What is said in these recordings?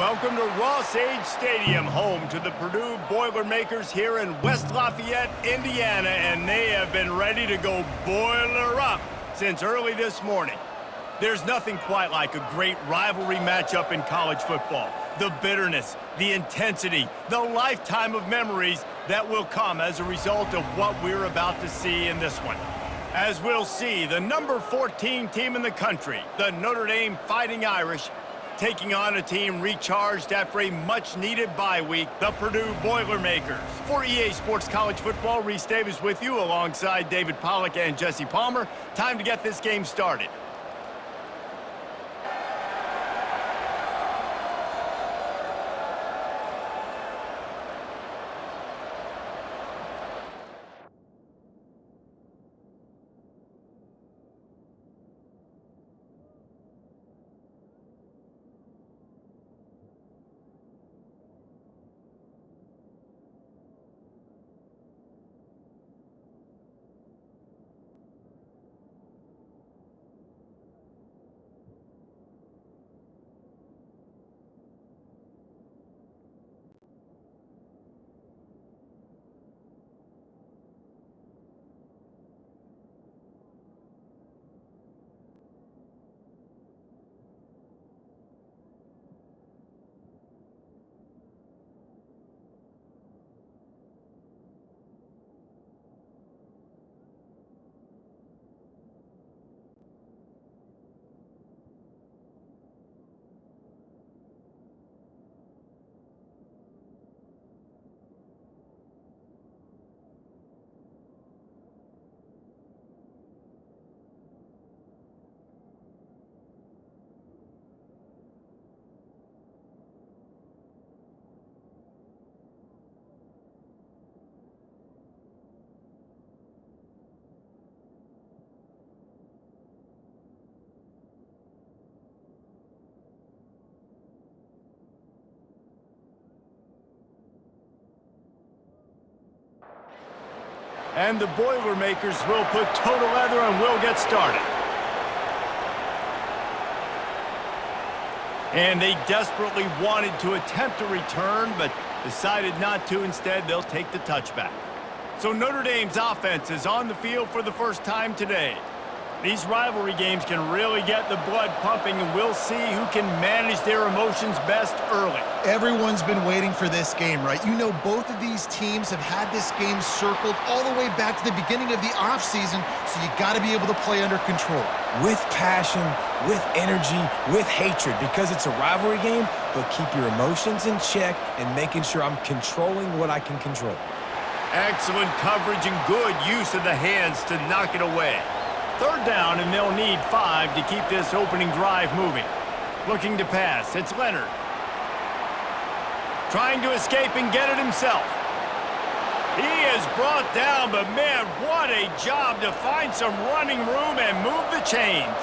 Welcome to Ross-Age Stadium, home to the Purdue Boilermakers here in West Lafayette, Indiana, and they have been ready to go boiler up since early this morning. There's nothing quite like a great rivalry matchup in college football. The bitterness, the intensity, the lifetime of memories that will come as a result of what we're about to see in this one. As we'll see, the number 14 team in the country, the Notre Dame Fighting Irish, taking on a team recharged after a much-needed bye week, the Purdue Boilermakers. For EA Sports College Football, Reese Davis with you alongside David Pollack and Jesse Palmer. Time to get this game started. And the Boilermakers will put total leather and will get started. And they desperately wanted to attempt a return, but decided not to. Instead, they'll take the touchback. So Notre Dame's offense is on the field for the first time today. These rivalry games can really get the blood pumping, and we'll see who can manage their emotions best early. Everyone's been waiting for this game, right? You know, both of these teams have had this game circled all the way back to the beginning of the offseason, so you got to be able to play under control. With passion, with energy, with hatred, because it's a rivalry game, but keep your emotions in check and making sure I'm controlling what I can control. Excellent coverage and good use of the hands to knock it away. Third down, and they'll need 5 to keep this opening drive moving. Looking to pass, it's Leonard. Trying to escape and get it himself. He is brought down, but man, what a job to find some running room and move the chains.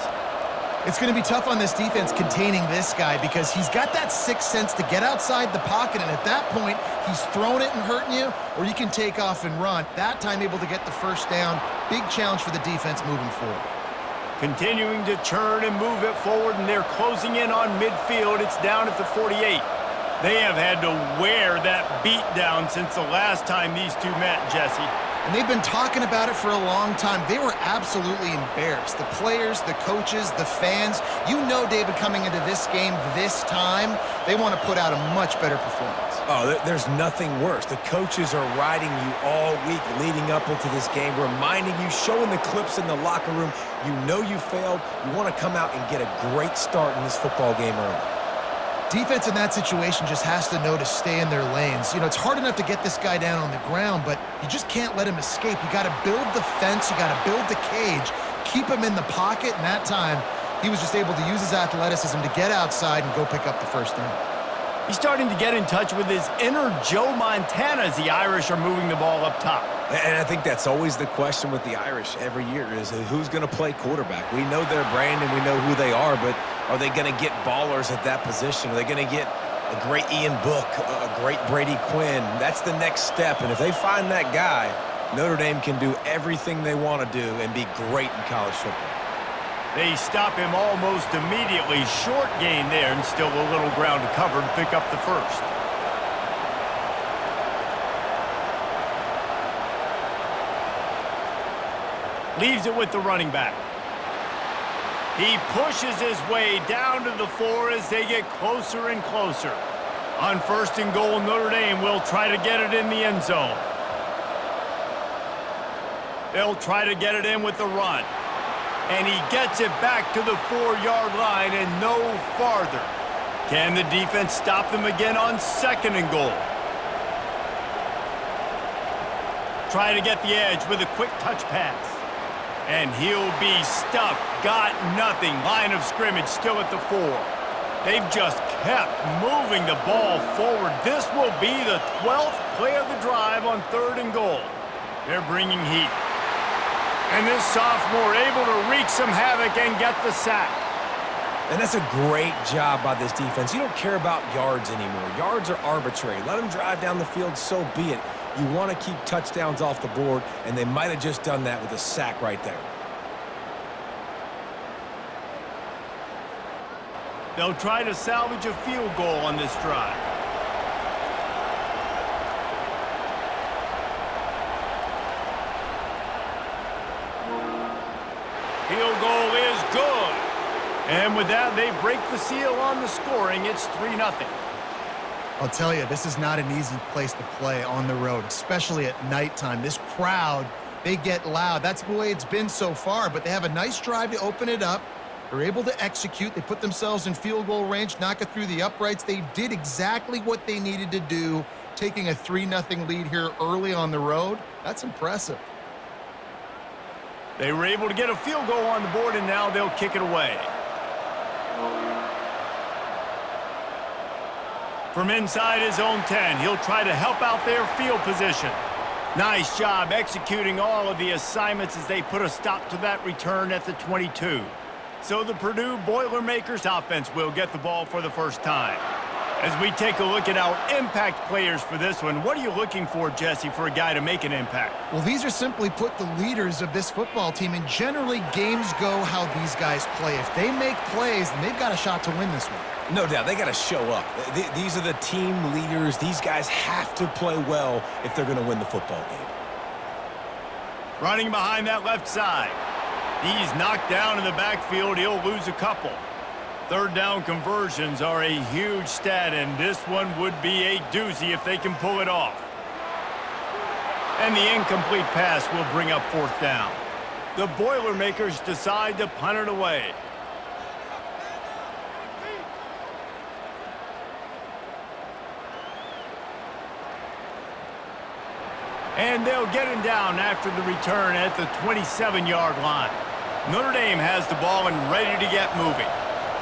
It's going to be tough on this defense containing this guy because he's got that sixth sense to get outside the pocket, and at that point, he's throwing it and hurting you, or you can take off and run. That time able to get the first down. Big challenge for the defense moving forward. Continuing to churn and move it forward, and they're closing in on midfield. It's down at the 48. They have had to wear that beat down since the last time these two met, Jesse. And they've been talking about it for a long time. They were absolutely embarrassed. The players, the coaches, the fans. You know, David, coming into this game this time, they want to put out a much better performance. Oh, there's nothing worse. The coaches are riding you all week leading up into this game, reminding you, showing the clips in the locker room. You know you failed. You want to come out and get a great start in this football game early. Defense in that situation just has to know to stay in their lanes. You know, it's hard enough to get this guy down on the ground, but you just can't let him escape. You got to build the fence. You got to build the cage. Keep him in the pocket, and that time he was just able to use his athleticism to get outside and go pick up the first down. He's starting to get in touch with his inner Joe Montana as the Irish are moving the ball up top. And I think that's always the question with the Irish every year is who's going to play quarterback. We know their brand and we know who they are, but are they going to get ballers at that position? Are they going to get a great Ian Book, a great Brady Quinn? That's the next step, and if they find that guy, Notre Dame can do everything they want to do and be great in college football. They stop him almost immediately. Short gain there and still a little ground to cover to pick up the first. Leaves it with the running back. He pushes his way down to the 4 as they get closer and closer. On 1st and goal, Notre Dame will try to get it in the end zone. They'll try to get it in with the run. And he gets it back to the 4-yard line and no farther. Can the defense stop them again on 2nd and goal? Try to get the edge with a quick touch pass. And he'll be stuffed. Got nothing. Line of scrimmage still at the 4. They've just kept moving the ball forward. This will be the 12th play of the drive on 3rd and goal. They're bringing heat. And this sophomore able to wreak some havoc and get the sack. And that's a great job by this defense. You don't care about yards anymore. Yards are arbitrary. Let them drive down the field, so be it. You want to keep touchdowns off the board, and they might have just done that with a sack right there. They'll try to salvage a field goal on this drive. Field goal is good. And with that, they break the seal on the scoring. It's 3-0. I'll tell you, this is not an easy place to play on the road, especially at nighttime. This crowd, they get loud. That's the way it's been so far, but they have a nice drive to open it up. They're able to execute. They put themselves in field goal range, knock it through the uprights. They did exactly what they needed to do, taking a 3-0 lead here early on the road. That's impressive. They were able to get a field goal on the board, and now they'll kick it away. From inside his own 10, he'll try to help out their field position. Nice job executing all of the assignments as they put a stop to that return at the 22. So the Purdue Boilermakers offense will get the ball for the first time. As we take a look at our impact players for this one, what are you looking for, Jesse, for a guy to make an impact? Well, these are simply put the leaders of this football team, and generally games go how these guys play. If they make plays, then they've got a shot to win this one. No doubt, they got to show up. These are the team leaders. These guys have to play well if they're going to win the football game. Running behind that left side. He's knocked down in the backfield. He'll lose a couple. 3rd down conversions are a huge stat, and this one would be a doozy if they can pull it off. And the incomplete pass will bring up 4th down. The Boilermakers decide to punt it away. And they'll get him down after the return at the 27-yard line. Notre Dame has the ball and ready to get moving.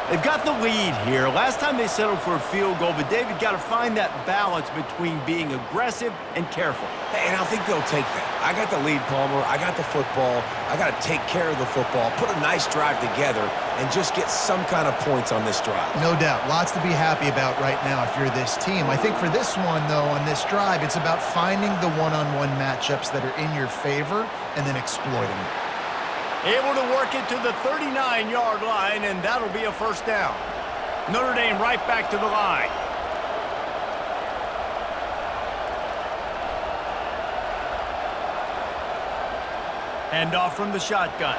They've got the lead here. Last time they settled for a field goal, but David got to find that balance between being aggressive and careful. And I think they'll take that. I got the lead, Palmer. I got the football. I got to take care of the football, put a nice drive together, and just get some kind of points on this drive. No doubt. Lots to be happy about right now if you're this team. I think for this one, though, on this drive, it's about finding the one-on-one matchups that are in your favor and then exploiting them. Able to work it to the 39-yard line, and that'll be a 1st down. Notre Dame right back to the line. Hand off from the shotgun.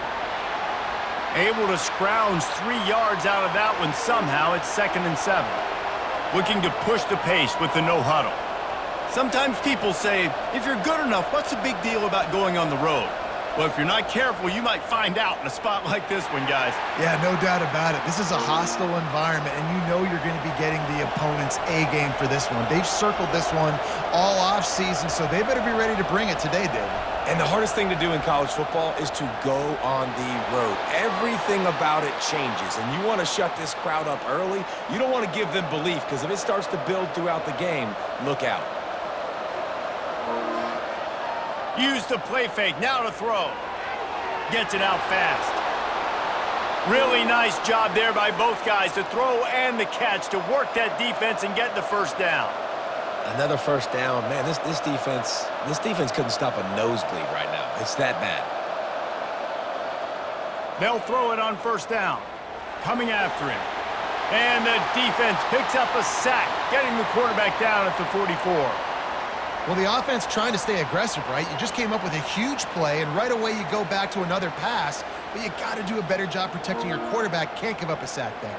Able to scrounge 3 yards out of that one somehow. It's 2nd and 7. Looking to push the pace with the no huddle. Sometimes people say, if you're good enough, what's the big deal about going on the road? Well, if you're not careful, you might find out in a spot like this one, guys. Yeah, no doubt about it. This is a hostile environment, and you know you're going to be getting the opponent's A-game for this one. They've circled this one all off-season, so they better be ready to bring it today, David. And the hardest thing to do in college football is to go on the road. Everything about it changes, and you want to shut this crowd up early. You don't want to give them belief, because if it starts to build throughout the game, look out. Use the play fake, now to throw. Gets it out fast. Really nice job there by both guys to throw and the catch to work that defense and get the 1st down. Another 1st down. Man, this defense couldn't stop a nosebleed right now. It's that bad. They'll throw it on first down. Coming after him. And the defense picks up a sack, getting the quarterback down at the 44. Well, the offense trying to stay aggressive, right? You just came up with a huge play, and right away you go back to another pass, but you got to do a better job protecting your quarterback. Can't give up a sack there.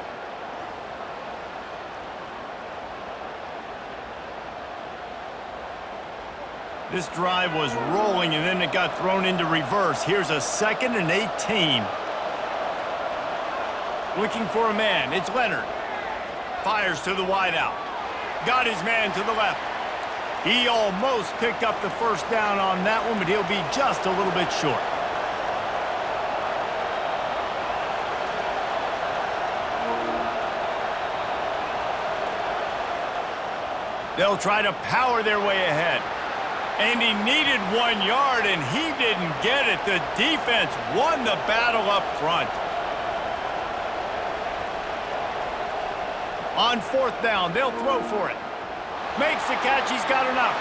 This drive was rolling, and then it got thrown into reverse. Here's a 2nd and 18. Looking for a man. It's Leonard. Fires to the wideout. Got his man to the left. He almost picked up the first down on that one, but he'll be just a little bit short. They'll try to power their way ahead. And he needed 1 yard, and he didn't get it. The defense won the battle up front. On 4th down, they'll throw for it. Makes the catch, he's got enough.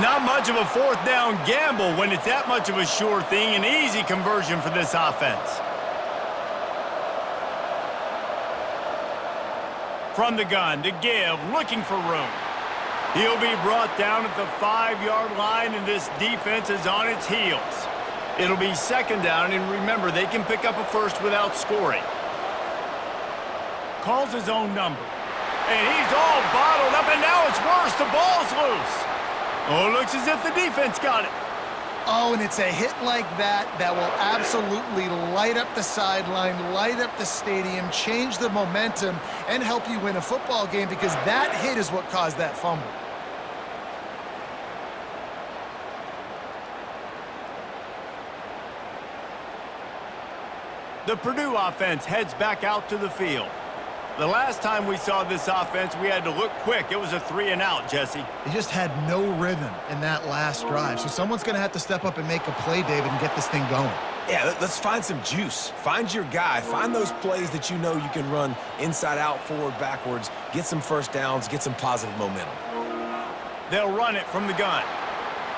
Not much of a 4th down gamble when it's that much of a sure thing. An easy conversion for this offense. From the gun to give, looking for room. He'll be brought down at the 5-yard line, and this defense is on its heels. It'll be 2nd down, and remember, they can pick up a first without scoring. Calls his own number. And he's all bottled up, and now it's worse. The ball's loose. Oh, looks as if the defense got it. Oh, and it's a hit like that that will absolutely light up the sideline, light up the stadium, change the momentum, and help you win a football game, because that hit is what caused that fumble. The Purdue offense heads back out to the field. The last time we saw this offense, we had to look quick. It was a 3-and-out, Jesse. They just had no rhythm in that last drive. So someone's going to have to step up and make a play, David, and get this thing going. Yeah, let's find some juice. Find your guy. Find those plays that you know you can run inside out, forward, backwards. Get some first downs. Get some positive momentum. They'll run it from the gun.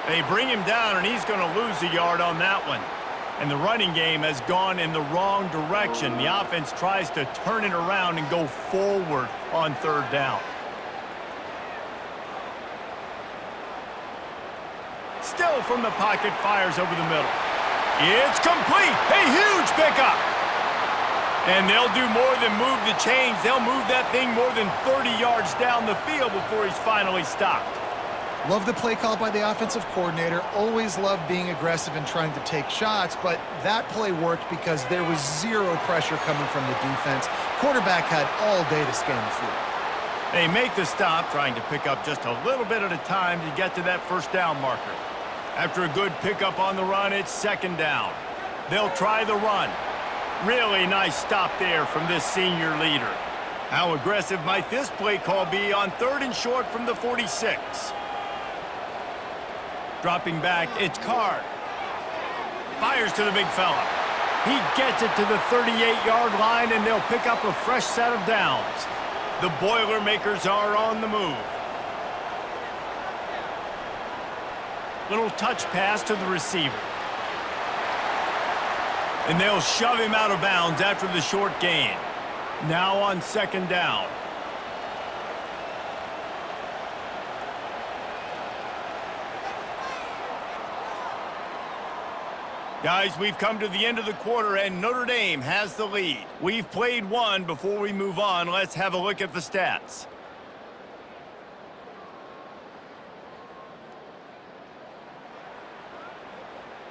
They bring him down, and he's going to lose a yard on that one. And the running game has gone in the wrong direction. The offense tries to turn it around and go forward on 3rd down. Still from the pocket, fires over the middle. It's complete. A huge pickup. And they'll do more than move the chains. They'll move that thing more than 30 yards down the field before he's finally stopped. Love the play call by the offensive coordinator. Always love being aggressive and trying to take shots, but that play worked because there was zero pressure coming from the defense. Quarterback had all day to scan the field. They make the stop, trying to pick up just a little bit at a time to get to that first down marker. After a good pickup on the run, it's 2nd down. They'll try the run. Really nice stop there from this senior leader. How aggressive might this play call be on 3rd and short from the 46? Dropping back, it's Card. Fires to the big fella. He gets it to the 38-yard line, and they'll pick up a fresh set of downs. The Boilermakers are on the move. Little touch pass to the receiver. And they'll shove him out of bounds after the short gain. Now on 2nd down. Guys, we've come to the end of the quarter, and Notre Dame has the lead. We've played one. Before we move on, let's have a look at the stats.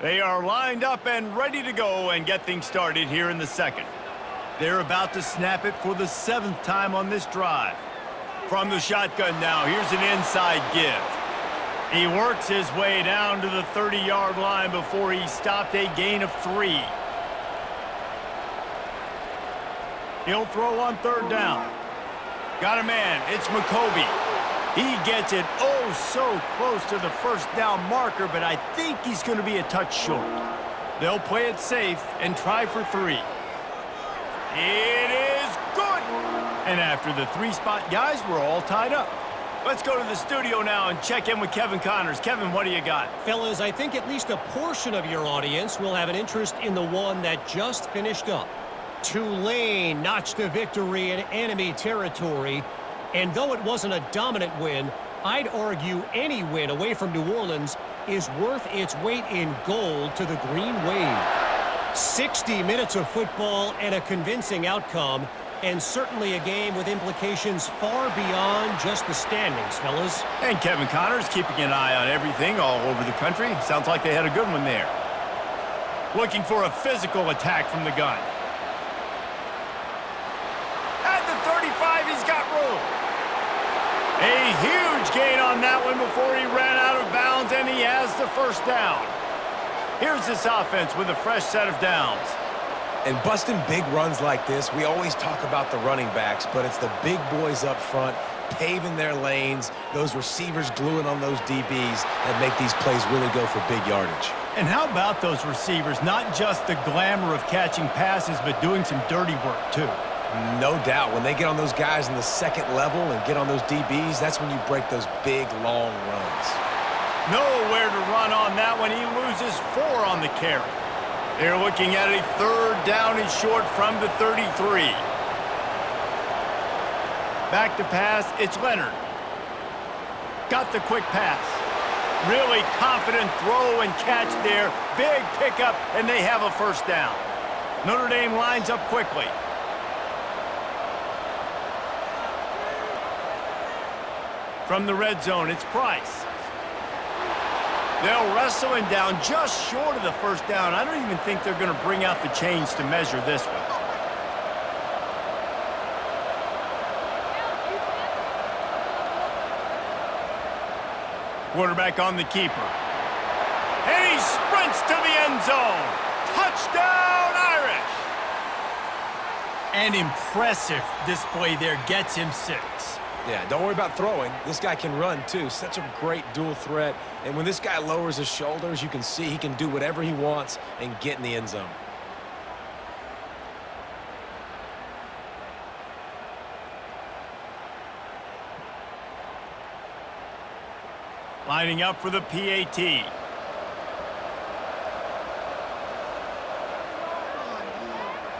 They are lined up and ready to go and get things started here in the 2nd. They're about to snap it for the 7th time on this drive. From the shotgun now, here's an inside give. He works his way down to the 30-yard line before he stopped, a gain of 3. He'll throw on 3rd down. Got a man. It's McCoby. He gets it oh so close to the first down marker, but I think he's going to be a touch short. They'll play it safe and try for 3. It is good. And after the 3 spot, guys, we're all tied up. Let's go to the studio now and check in with Kevin Connors. Kevin, what do you got? Fellas, I think at least a portion of your audience will have an interest in the one that just finished up. Tulane notched a victory in enemy territory, and though it wasn't a dominant win, I'd argue any win away from New Orleans is worth its weight in gold to the Green Wave. 60 minutes of football and a convincing outcome, and certainly a game with implications far beyond just the standings, fellas. And Kevin Connors keeping an eye on everything all over the country. Sounds like they had a good one there. Looking for a physical attack from the gun. At the 35, he's got room. A huge gain on that one before he ran out of bounds, and he has the first down. Here's this offense with a fresh set of downs. And busting big runs like this, we always talk about the running backs, but it's the big boys up front, paving their lanes, those receivers gluing on those DBs that make these plays really go for big yardage. And how about those receivers? Not just the glamour of catching passes, but doing some dirty work, too. No doubt. When they get on those guys in the second level and get on those DBs, that's when you break those big, long runs. Nowhere to run on that one. He loses 4 on the carry. They're looking at a third down and short from the 33. Back to pass, it's Leonard. Got the quick pass. Really confident throw and catch there. Big pickup, and they have a first down. Notre Dame lines up quickly. From the red zone, it's Price. They'll wrestle him down just short of the first down. I don't even think they're going to bring out the chains to measure this one. Quarterback on the keeper. And he sprints to the end zone. Touchdown, Irish! An impressive display there. Gets him 6. Yeah, don't worry about throwing. This guy can run, too. Such a great dual threat. And when this guy lowers his shoulders, you can see he can do whatever he wants and get in the end zone. Lining up for the PAT.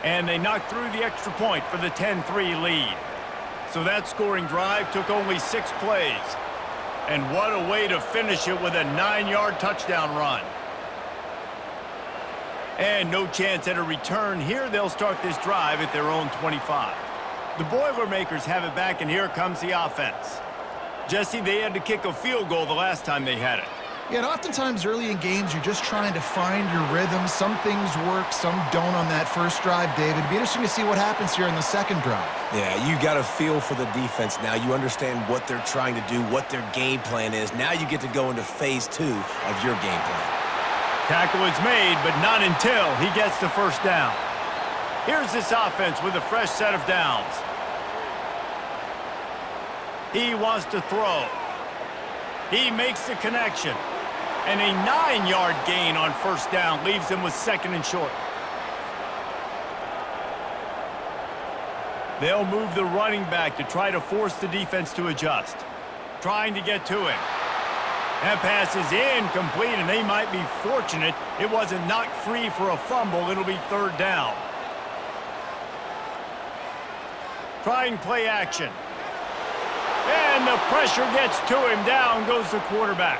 And they knocked through the extra point for the 10-3 lead. So that scoring drive took only 6 plays. And what a way to finish it with a 9-yard touchdown run. And no chance at a return. Here they'll start this drive at their own 25. The Boilermakers have it back, and here comes the offense. Jesse, they had to kick a field goal the last time they had it. Yeah, and oftentimes early in games, you're just trying to find your rhythm. Some things work, some don't on that first drive, David. It'd be interesting to see what happens here in the second drive. Yeah, you got a feel for the defense now. You understand what they're trying to do, what their game plan is. Now you get to go into phase 2 of your game plan. Tackle is made, but not until he gets the first down. Here's this offense with a fresh set of downs. He wants to throw. He makes the connection. And a 9-yard gain on first down leaves him with second and short. They'll move the running back to try to force the defense to adjust. Trying to get to him. That pass is incomplete, and they might be fortunate it wasn't knocked free for a fumble. It'll be third down. Trying play action. And the pressure gets to him. Down goes the quarterback.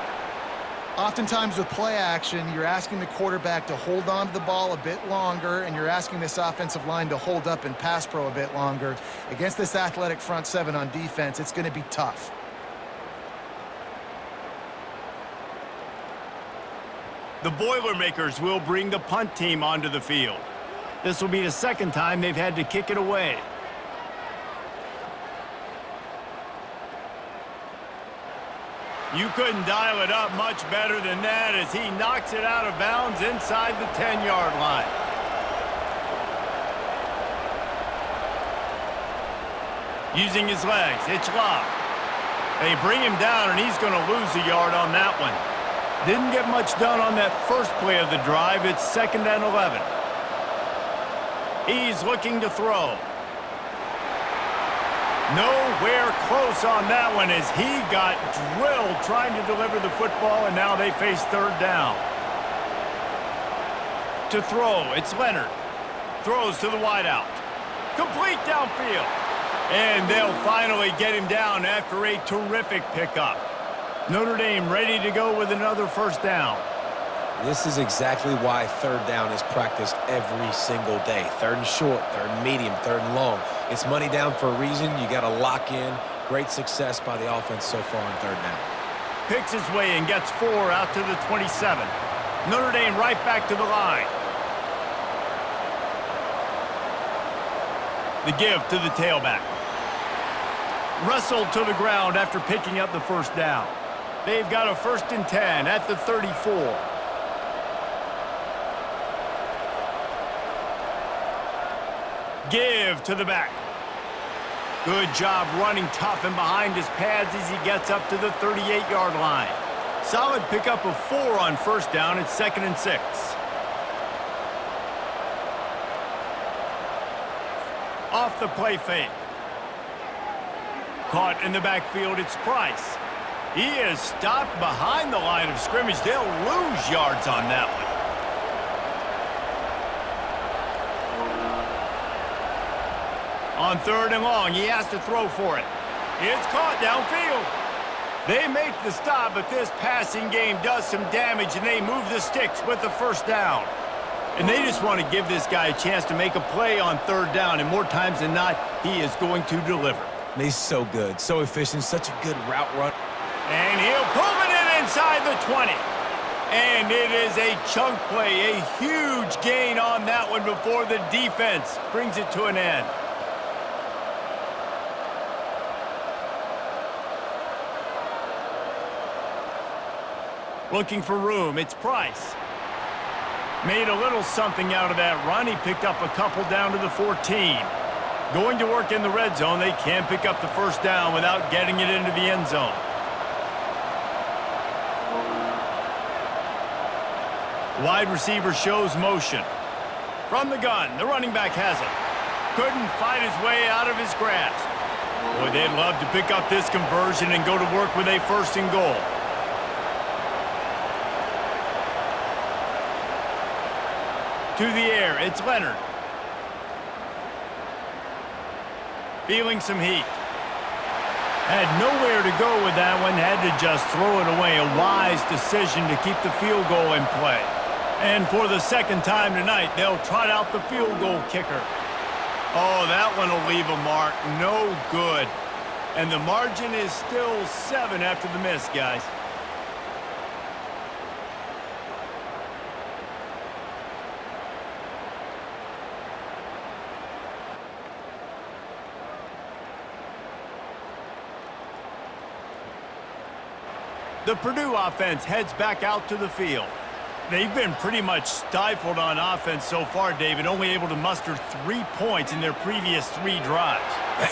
Oftentimes with play action, you're asking the quarterback to hold on to the ball a bit longer, and you're asking this offensive line to hold up and pass pro a bit longer. Against this athletic front 7 on defense, it's going to be tough. The Boilermakers will bring the punt team onto the field. This will be the second time they've had to kick it away. You couldn't dial it up much better than that as he knocks it out of bounds inside the 10-yard line. Using his legs, it's locked. They bring him down, and he's going to lose a yard on that one. Didn't get much done on that first play of the drive. It's 2nd and 11. He's looking to throw. Nowhere close on that one as he got drilled trying to deliver the football, and now they face third down. To throw, it's Leonard. Throws to the wideout. Complete downfield. And they'll finally get him down after a terrific pickup. Notre Dame ready to go with another first down. This is exactly why third down is practiced every single day. Third and short, third and medium, third and long. It's money down for a reason. You got to lock in. Great success by the offense so far on third down. Picks his way and gets 4 out to the 27. Notre Dame right back to the line. The give to the tailback. Wrestled to the ground after picking up the first down. They've got a 1st and 10 at the 34. Give to the back. Good job running tough and behind his pads as he gets up to the 38-yard line. Solid pickup of 4 on first down. It's 2nd and 6. Off the play fake. Caught in the backfield, it's Price. He is stopped behind the line of scrimmage. They'll lose yards on that one. On 3rd and long, he has to throw for it. It's caught downfield. They make the stop, but this passing game does some damage, and they move the sticks with the first down. And they just want to give this guy a chance to make a play on 3rd down, and more times than not, he is going to deliver. And he's so good, so efficient, such a good route run. And he'll pull it in inside the 20. And it is a chunk play, a huge gain on that one before the defense brings it to an end. Looking for room, it's Price. Made a little something out of that run. He picked up a couple down to the 14. Going to work in the red zone. They can't pick up the first down without getting it into the end zone. Wide receiver shows motion. From the gun, the running back has it. Couldn't fight his way out of his grasp. Boy, they'd love to pick up this conversion and go to work with a 1st and goal. To the air, it's Leonard. Feeling some heat. Had nowhere to go with that one, had to just throw it away. A wise decision to keep the field goal in play. And for the 2nd time tonight, they'll trot out the field goal kicker. Oh, that one will leave a mark. No good. And the margin is still 7 after the miss, guys. The Purdue offense heads back out to the field. They've been pretty much stifled on offense so far, David, only able to muster 3 points in their previous 3 drives.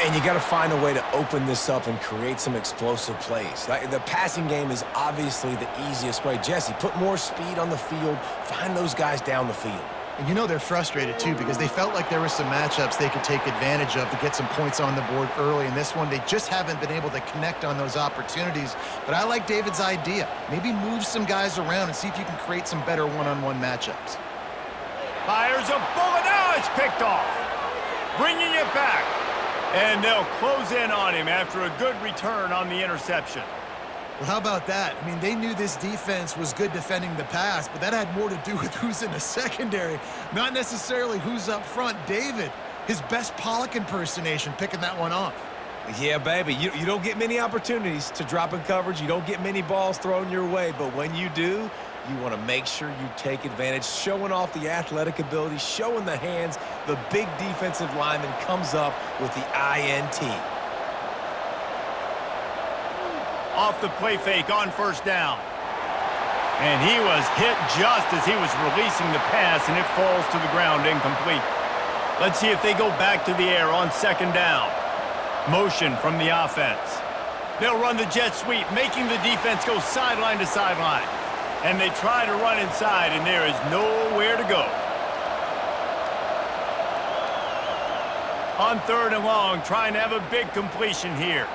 And you got to find a way to open this up and create some explosive plays. The passing game is obviously the easiest way. Jesse, put more speed on the field, find those guys down the field. And you know they're frustrated, too, because they felt like there were some matchups they could take advantage of to get some points on the board early. In this one, they just haven't been able to connect on those opportunities. But I like David's idea. Maybe move some guys around and see if you can create some better one-on-one matchups. Fires a bullet. Now it's picked off. Bringing it back. And they'll close in on him after a good return on the interception. Well, how about that? I mean, they knew this defense was good defending the pass, but that had more to do with who's in the secondary, not necessarily who's up front. David, his best Pollock impersonation, picking that one off. Yeah, baby, you don't get many opportunities to drop in coverage. You don't get many balls thrown your way, but when you do, you want to make sure you take advantage, showing off the athletic ability, showing the hands. The big defensive lineman comes up with the INT. Off the play fake on first down. And he was hit just as he was releasing the pass, and it falls to the ground incomplete. Let's see if they go back to the air on 2nd down. Motion from the offense. They'll run the jet sweep, making the defense go sideline to sideline. And they try to run inside, and there is nowhere to go. On 3rd and long, trying to have a big completion here.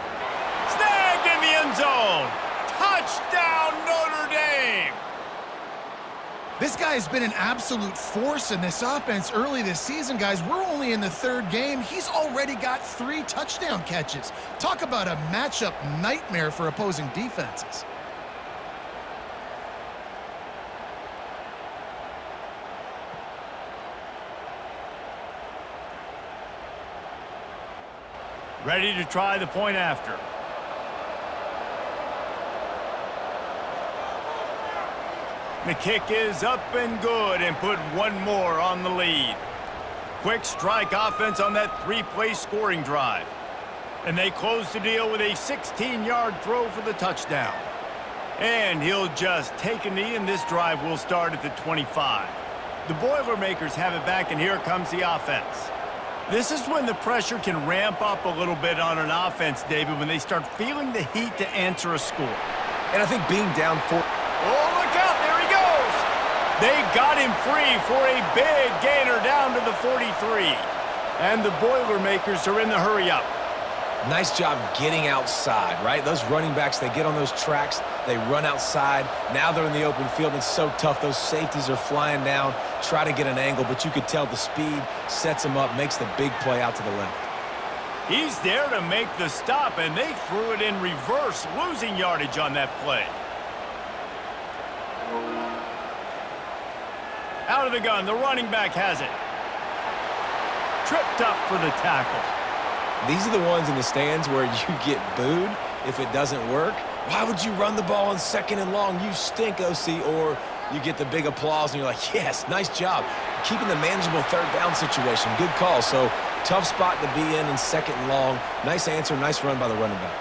Snagged in the end zone. Touchdown, Notre Dame! This guy has been an absolute force in this offense early this season, guys. We're only in the 3rd game. He's already got 3 touchdown catches. Talk about a matchup nightmare for opposing defenses. Ready to try the point after. The kick is up and good and put one more on the lead. Quick strike offense on that 3-play scoring drive. And they close the deal with a 16-yard throw for the touchdown. And he'll just take a knee, and this drive will start at the 25. The Boilermakers have it back, and here comes the offense. This is when the pressure can ramp up a little bit on an offense, David, when they start feeling the heat to answer a score. And I think being down 4... Oh, look out, there he goes! They got him free for a big gainer down to the 43. And the Boilermakers are in the hurry-up. Nice job getting outside, right? Those running backs, they get on those tracks, they run outside. Now they're in the open field. It's so tough. Those safeties are flying down, try to get an angle, but you could tell the speed sets them up, makes the big play out to the left. He's there to make the stop, and they threw it in reverse, losing yardage on that play. Out of the gun, the running back has it. Tripped up for the tackle. These are the ones in the stands where you get booed if it doesn't work. Why would you run the ball on 2nd and long? You stink, OC. Or you get the big applause, and you're like, yes, nice job. Keeping the manageable 3rd down situation. Good call. So tough spot to be in 2nd and long. Nice answer, nice run by the running back.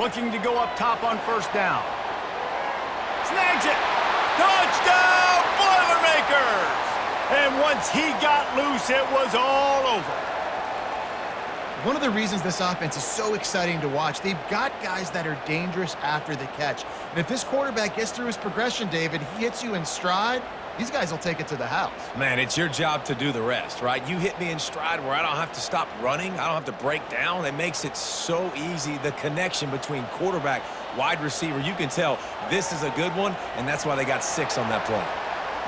Looking to go up top on 1st down. Snags it. Touchdown, Boilermakers! And once he got loose, it was all over. One of the reasons this offense is so exciting to watch, they've got guys that are dangerous after the catch. And if this quarterback gets through his progression, David, he hits you in stride, these guys will take it to the house. Man, it's your job to do the rest, right? You hit me in stride where I don't have to stop running. I don't have to break down. It makes it so easy. The connection between quarterback, wide receiver, you can tell this is a good one, and that's why they got 6 on that play.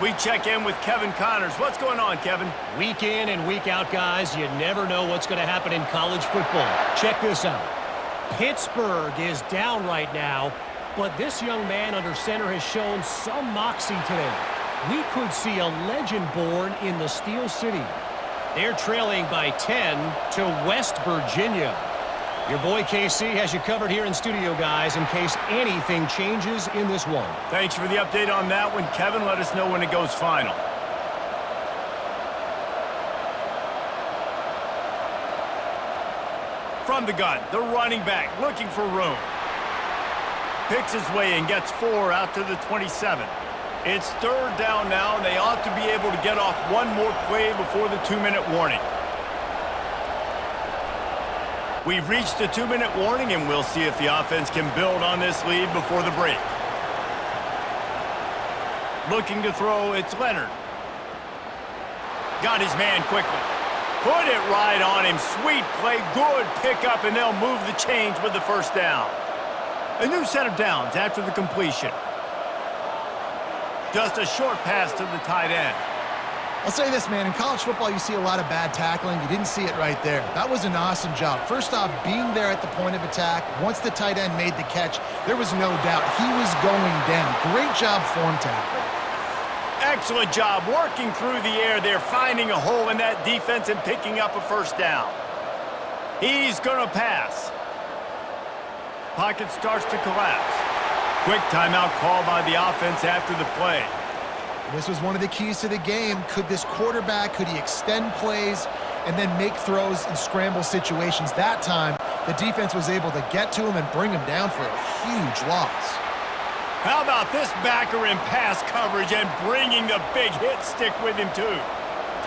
We check in with Kevin Connors. What's going on, Kevin? Week in and week out, guys, you never know what's going to happen in college football. Check this out. Pittsburgh is down right now, but this young man under center has shown some moxie today. We could see a legend born in the Steel City. They're trailing by 10 to West Virginia. Your boy KC has you covered here in studio, guys, in case anything changes in this one. Thanks for the update on that one, Kevin. Let us know when it goes final. From the gun, the running back looking for room. Picks his way and gets 4 out to the 27. It's 3rd down now, and they ought to be able to get off one more play before the 2-minute warning. We've reached the 2-minute warning, and we'll see if the offense can build on this lead before the break. Looking to throw, it's Leonard. Got his man quickly. Put it right on him. Sweet play, good pickup, and they'll move the chains with the 1st down. A new set of downs after the completion. Just a short pass to the tight end. I'll say this, man, in college football, you see a lot of bad tackling. You didn't see it right there. That was an awesome job. First off, being there at the point of attack. Once the tight end made the catch, there was no doubt he was going down. Great job form tackling. Excellent job working through the air there, finding a hole in that defense and picking up a 1st down. He's going to pass. Pocket starts to collapse. Quick timeout call by the offense after the play. This was one of the keys to the game. Could this quarterback, could he extend plays and then make throws in scramble situations? That time, the defense was able to get to him and bring him down for a huge loss. How about this backer in pass coverage and bringing the big hit stick with him too?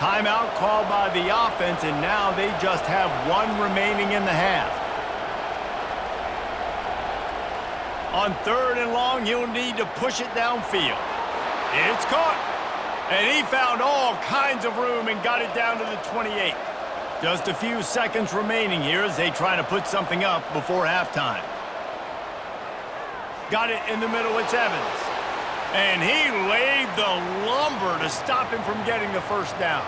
Timeout called by the offense, and now they just have 1 remaining in the half. On 3rd and long, he'll need to push it downfield. It's caught. And he found all kinds of room and got it down to the 28. Just a few seconds remaining here as they try to put something up before halftime. Got it in the middle, it's Evans. And he laid the lumber to stop him from getting the first down.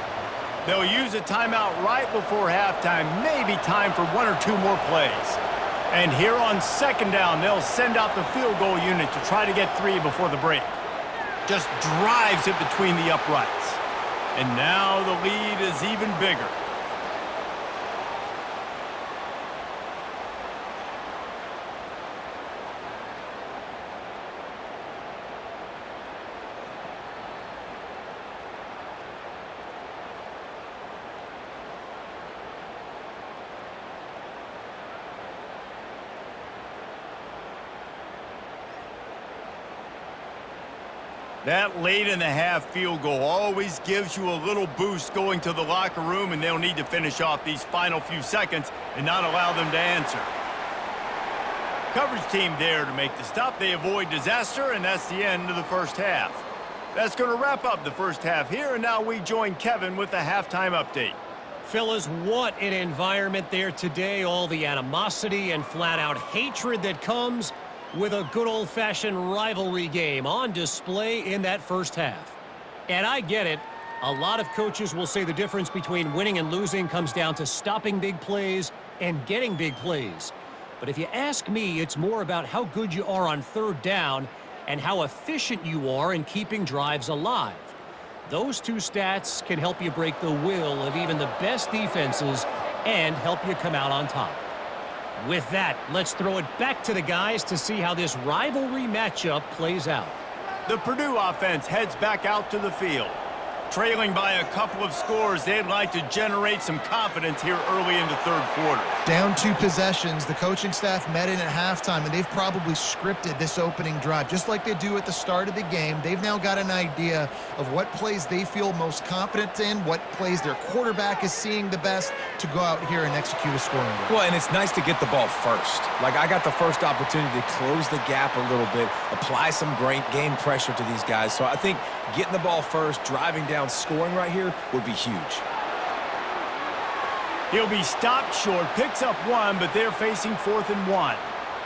They'll use a timeout right before halftime, maybe time for one or two more plays. And here on second down, they'll send out the field goal unit to try to get 3 before the break. Just drives it between the uprights. And now the lead is even bigger. That late-in-the-half field goal always gives you a little boost going to the locker room, and they'll need to finish off these final few seconds and not allow them to answer. Coverage team there to make the stop. They avoid disaster, and that's the end of the first half. That's going to wrap up the first half here, and now we join Kevin with the halftime update. Fellas, what an environment there today. All the animosity and flat-out hatred that comes with a good old-fashioned rivalry game on display in that first half. And I get it. A lot of coaches will say the difference between winning and losing comes down to stopping big plays and getting big plays. But if you ask me, it's more about how good you are on third down and how efficient you are in keeping drives alive. Those two stats can help you break the will of even the best defenses and help you come out on top. With that, let's throw it back to the guys to see how this rivalry matchup plays out. The Purdue offense heads back out to the field. Trailing by a couple of scores, they'd like to generate some confidence here early in the third quarter. Down 2 possessions, the coaching staff met in at halftime, and they've probably scripted this opening drive. Just like they do at the start of the game, they've now got an idea of what plays they feel most confident in, what plays their quarterback is seeing the best to go out here and execute a scoring drive. Well, and it's nice to get the ball first. Like, I got the first opportunity to close the gap a little bit, apply some great game pressure to these guys. So I think getting the ball first, driving down, scoring right here would be huge. He'll be stopped short, picks up 1, but they're facing 4th and 1.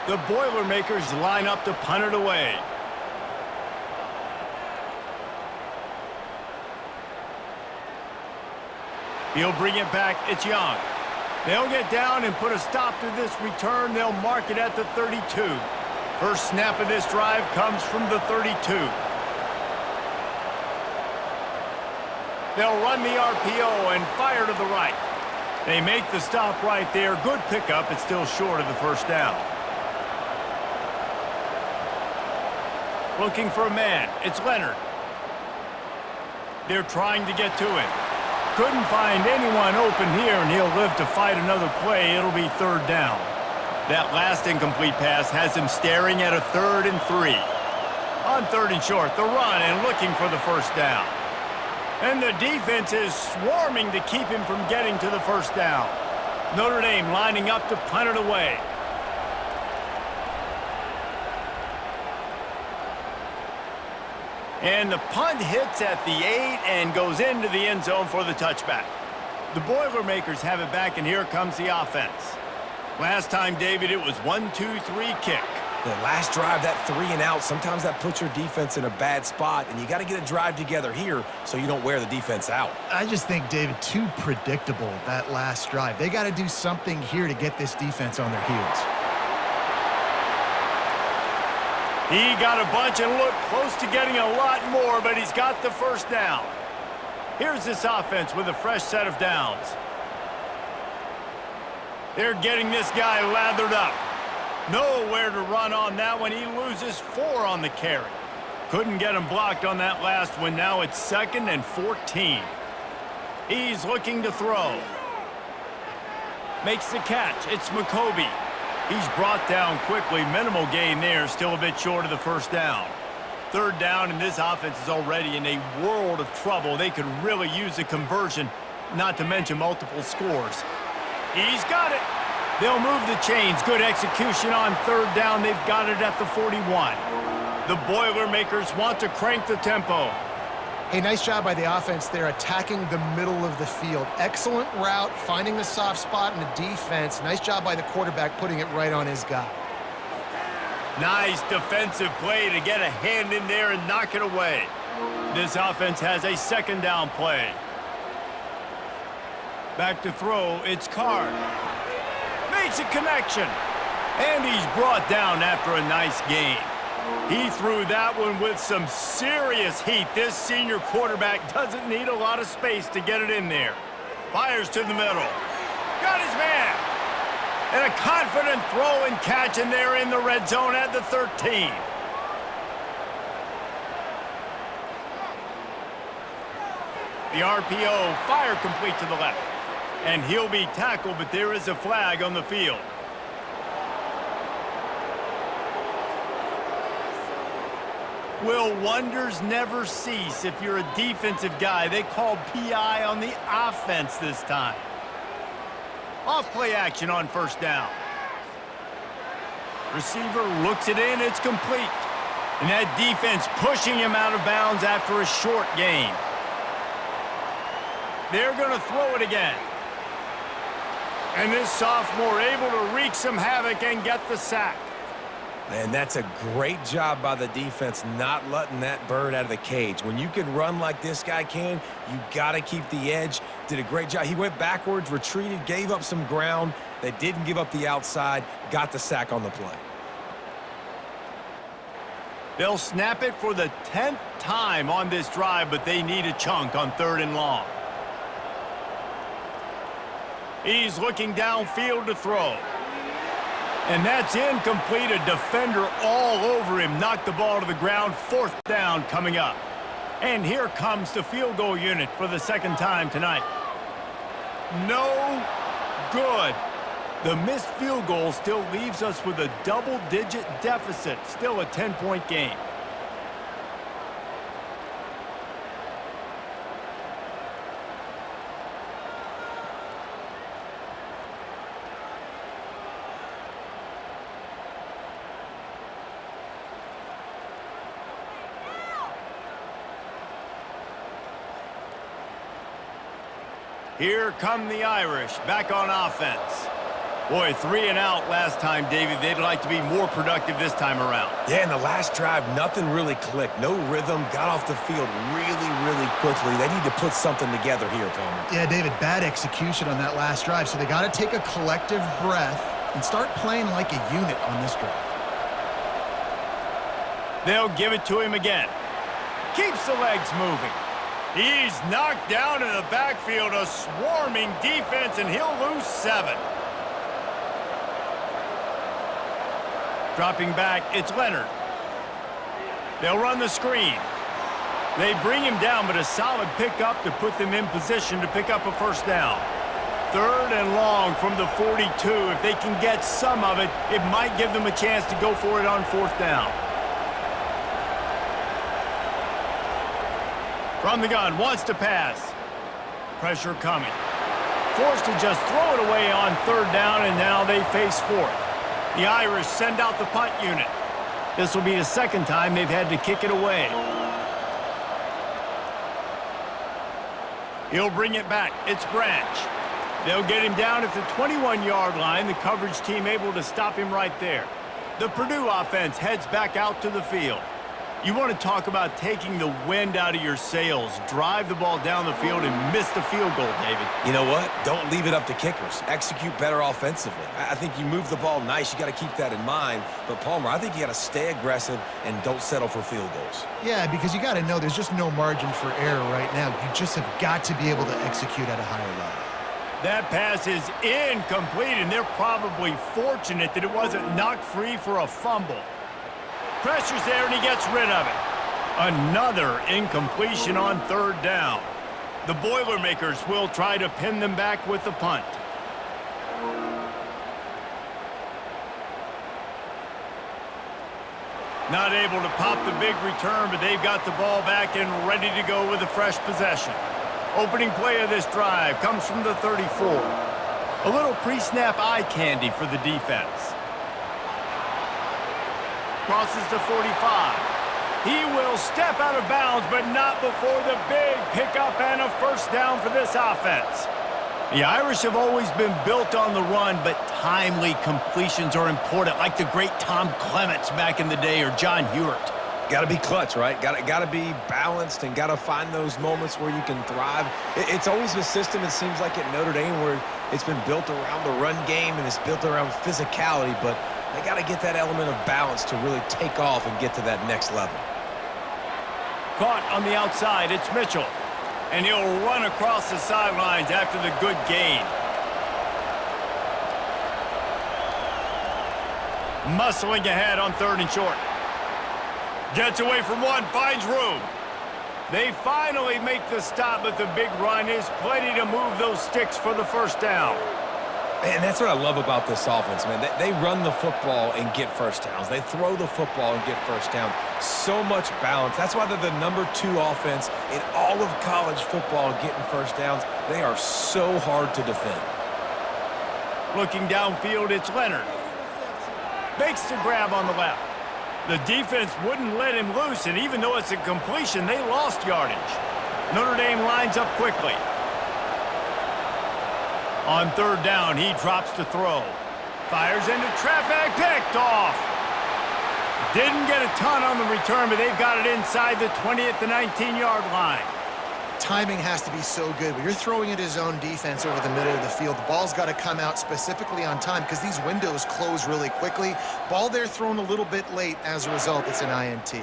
The Boilermakers line up to punt it away. He'll bring it back. It's Young. They'll get down and put a stop to this return. They'll mark it at the 32. First snap of this drive comes from the 32. They'll run the RPO and fire to the right. They make the stop right there. Good pickup. It's still short of the first down. Looking for a man. It's Leonard. They're trying to get to him. Couldn't find anyone open here, and he'll live to fight another play. It'll be third down. That last incomplete pass has him staring at a 3rd and 3. On 3rd and short, the run and looking for the first down. And the defense is swarming to keep him from getting to the first down. Notre Dame lining up to punt it away. And the punt hits at the 8 and goes into the end zone for the touchback. The Boilermakers have it back, and here comes the offense. Last time, David, it was 1-2-3 kick. The last drive, that 3 and out, sometimes that puts your defense in a bad spot, and you got to get a drive together here so you don't wear the defense out. I just think, David, too predictable, that last drive. They got to do something here to get this defense on their heels. He got a bunch and looked close to getting a lot more, but he's got the first down. Here's this offense with a fresh set of downs. They're getting this guy lathered up. Nowhere to run on that one. He loses 4 on the carry. Couldn't get him blocked on that last one. Now it's 2nd and 14. He's looking to throw. Makes the catch. It's McCoby. He's brought down quickly. Minimal gain there. Still a bit short of the first down. Third down, and this offense is already in a world of trouble. They could really use a conversion, not to mention multiple scores. He's got it. They'll move the chains. Good execution on third down. They've got it at the 41. The Boilermakers want to crank the tempo. Hey, nice job by the offense there, attacking the middle of the field. Excellent route, finding the soft spot in the defense. Nice job by the quarterback putting it right on his guy. Nice defensive play to get a hand in there and knock it away. This offense has a second down play. Back to throw, it's Card. Makes a connection. And he's brought down after a nice gain. He threw that one with some serious heat. This senior quarterback doesn't need a lot of space to get it in there. Fires to the middle. Got his man. And a confident throw and catch, and they're in the red zone at the 13. The RPO, fire complete to the left. And he'll be tackled, but there is a flag on the field. Will wonders never cease if you're a defensive guy? They called PI on the offense this time. Off play action on first down. Receiver looks it in, it's complete. And that defense pushing him out of bounds after a short gain. They're going to throw it again. And this sophomore able to wreak some havoc and get the sack. And that's a great job by the defense not letting that bird out of the cage. When you can run like this guy can, you got to keep the edge. Did a great job. He went backwards, retreated, gave up some ground. They didn't give up the outside, got the sack on the play. They'll snap it for the 10th time on this drive, but they need a chunk on 3rd and long. He's looking downfield to throw. And that's incomplete. A defender all over him. Knocked the ball to the ground. 4th down coming up. And here comes the field goal unit for the second time tonight. No good. The missed field goal still leaves us with a double-digit deficit. Still a 10-point game. Here come the Irish, back on offense. Boy, 3 and out last time, David. They'd like to be more productive this time around. Yeah, in the last drive, nothing really clicked. No rhythm, got off the field really quickly. They need to put something together here, Palmer. Yeah, David, bad execution on that last drive, so they got to take a collective breath and start playing like a unit on this drive. They'll give it to him again. Keeps the legs moving. He's knocked down in the backfield, a swarming defense, and he'll lose 7. Dropping back, it's Leonard. They'll run the screen. They bring him down, but a solid pickup to put them in position to pick up a 1st down. 3rd and long from the 42. If they can get some of it, it might give them a chance to go for it on 4th down. From the gun, wants to pass. Pressure coming. Forced to just throw it away on 3rd down, and now they face 4th. The Irish send out the punt unit. This will be the 2nd time they've had to kick it away. He'll bring it back. It's Branch. They'll get him down at the 21-yard line. The coverage team able to stop him right there. The Purdue offense heads back out to the field. You want to talk about taking the wind out of your sails. Drive the ball down the field and miss the field goal, David. You know what? Don't leave it up to kickers. Execute better offensively. I think you move the ball nice. You got to keep that in mind. But, Palmer, I think you got to stay aggressive and don't settle for field goals. Yeah, because you got to know there's just no margin for error right now. You just have got to be able to execute at a higher level. That pass is incomplete, and they're probably fortunate that it wasn't knocked free for a fumble. Pressure's there, and he gets rid of it. Another incompletion on 3rd down. The Boilermakers will try to pin them back with the punt. Not able to pop the big return, but they've got the ball back and ready to go with a fresh possession. Opening play of this drive comes from the 34. A little pre-snap eye candy for the defense. Crosses the 45. He will step out of bounds, but not before the big pickup and a first down for this offense. The Irish have always been built on the run, but timely completions are important, like the great Tom Clements back in the day or John Hewart. Got to be clutch, right? Got to be balanced and got to find those moments where you can thrive. It's always a system, it seems like, at Notre Dame where it's been built around the run game and it's built around physicality, but they got to get that element of balance to really take off and get to that next level. Caught on the outside, it's Mitchell. And he'll run across the sidelines after the good gain. Muscling ahead on 3rd and short. Gets away from one, finds room. They finally make the stop, but the big run is plenty to move those sticks for the first down. And that's what I love about this offense, man. They run the football and get first downs. They throw the football and get first down. So much balance. That's why they're the #2 offense in all of college football getting first downs. They are so hard to defend. Looking downfield, it's Leonard. Makes the grab on the left. The defense wouldn't let him loose, and even though it's a completion, they lost yardage. Notre Dame lines up quickly. On 3rd down, he drops to throw. Fires into traffic, picked off. Didn't get a ton on the return, but they've got it inside the 20 at the 19-yard line. Timing has to be so good. When you're throwing at his own defense over the middle of the field, the ball's got to come out specifically on time because these windows close really quickly. Ball there thrown a little bit late. As a result, it's an INT.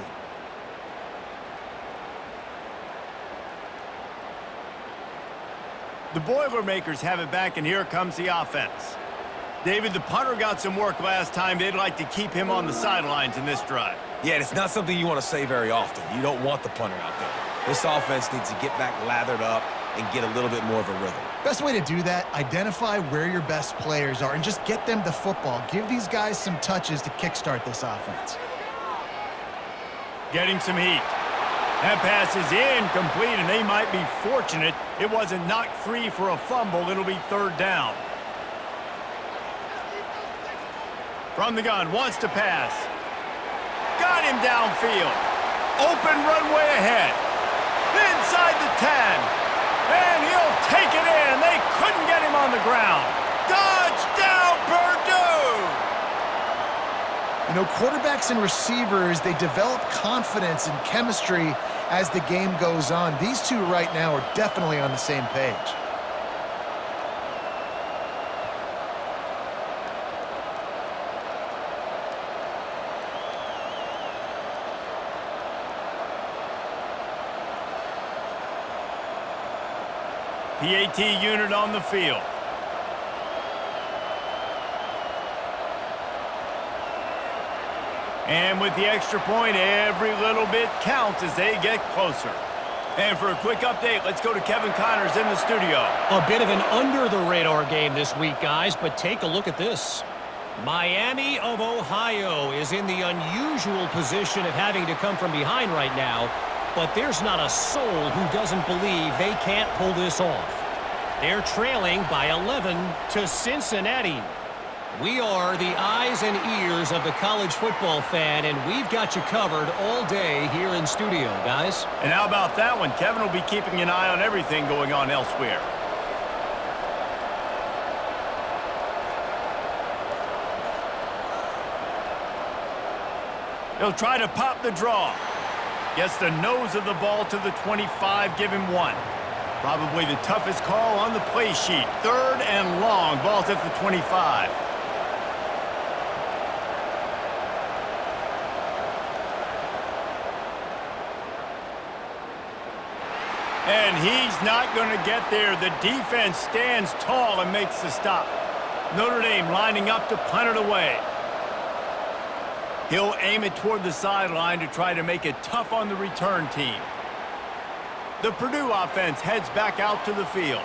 The Boilermakers have it back, and here comes the offense. David, the punter got some work last time. They'd like to keep him on the sidelines in this drive. Yeah, it's not something you want to say very often. You don't want the punter out there. This offense needs to get back lathered up and get a little bit more of a rhythm. Best way to do that, identify where your best players are and just get them the football. Give these guys some touches to kickstart this offense. Getting some heat. That pass is incomplete, and they might be fortunate it wasn't knocked free for a fumble. It'll be 3rd down. From the gun, wants to pass. Got him downfield. Open runway ahead. Inside the 10. And he'll take it in. They couldn't get him on the ground. Touchdown, Purdue! You know, quarterbacks and receivers, they develop confidence and chemistry as the game goes on. These two right now are definitely on the same page. PAT unit on the field. And with the extra point, every little bit counts as they get closer. And for a quick update, let's go to Kevin Connors in the studio. A bit of an under-the-radar game this week, guys, but take a look at this. Miami of Ohio is in the unusual position of having to come from behind right now, but there's not a soul who doesn't believe they can't pull this off. They're trailing by 11 to Cincinnati. We are the eyes and ears of the college football fan, and we've got you covered all day here in studio, guys. And how about that one? Kevin will be keeping an eye on everything going on elsewhere. He'll try to pop the draw. Gets the nose of the ball to the 25, give him 1. Probably the toughest call on the play sheet. 3rd and long, ball's at the 25. And he's not going to get there. The defense stands tall and makes the stop. Notre Dame lining up to punt it away. He'll aim it toward the sideline to try to make it tough on the return team. The Purdue offense heads back out to the field.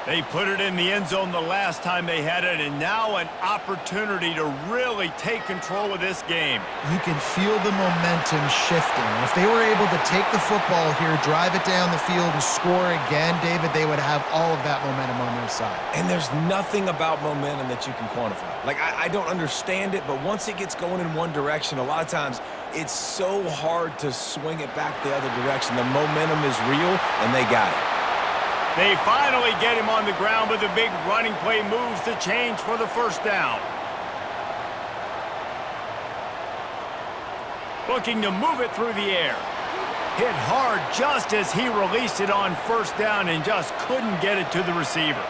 They put it in the end zone the last time they had it, and now an opportunity to really take control of this game. You can feel the momentum shifting. If they were able to take the football here, drive it down the field, and score again, David, they would have all of that momentum on their side. And there's nothing about momentum that you can quantify. Like, I don't understand it, but once it gets going in one direction, a lot of times it's so hard to swing it back the other direction. The momentum is real, and they got it. They finally get him on the ground, but the big running play moves the chains for the first down. Looking to move it through the air. Hit hard just as he released it on first down and just couldn't get it to the receiver.